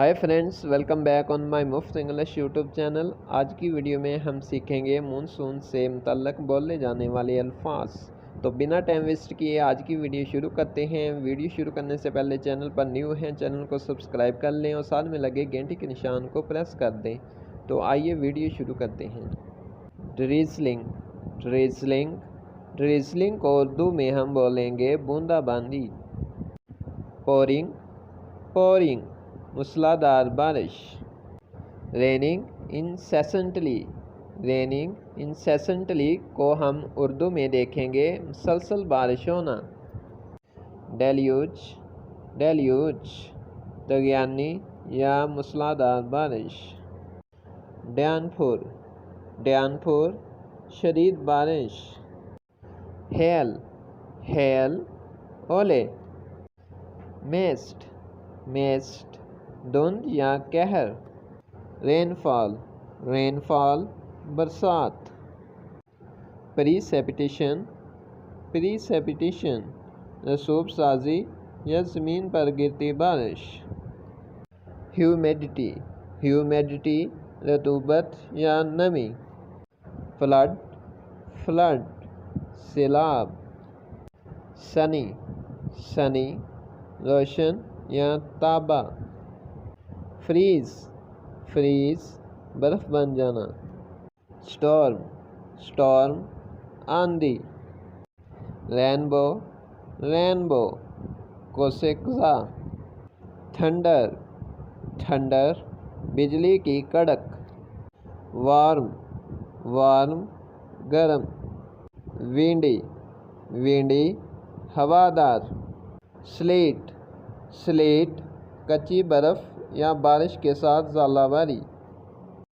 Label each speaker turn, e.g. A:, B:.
A: Hi friends, welcome back on my मुफ्त English YouTube channel. आज की वीडियो में हम सीखेंगे मानसून से मुतल्लक बोले जाने वाले अल्फाज। तो बिना टाइम वेस्ट किए आज की वीडियो शुरू करते हैं। वीडियो शुरू करने से पहले चैनल पर न्यू हैं, चैनल को सब्सक्राइब कर लें और साथ में लगे घंटी के निशान को प्रेस कर दें। तो आइए वीडियो शुरू करते हैं। ड्रिज़लिंग ड्रिज़लिंग ड्रिज़लिंग को उर्दू में हम बोलेंगे बूंदाबांदी। पोरिंग पोरिंग मूसलाधार बारिश। रेनिंग इंसेसेंटली को हम उर्दू में देखेंगे मुसलसल बारिश होना। डेल्यूज दरियानी या मूसलाधार बारिश। डायनपुर शदीद बारिश। हेल ओले। मेस्ट धुंध या कहर। रेनफॉल बरसात। प्रीसिपिटेशन रसूब साजी या ज़मीन पर गिरती बारिश। ह्यूमिडिटी रतूबत या नमी। फ्लड सैलाब। सनी रोशन या ताबा। फ्रीज बर्फ बन जाना। स्टॉर्म आंधी। रेनबो कोसेक्सा। थंडर बिजली की कड़क। वार्म गर्म। विंडी हवादार। स्लीट कच्ची बर्फ या बारिश के साथ ज़ालावारी।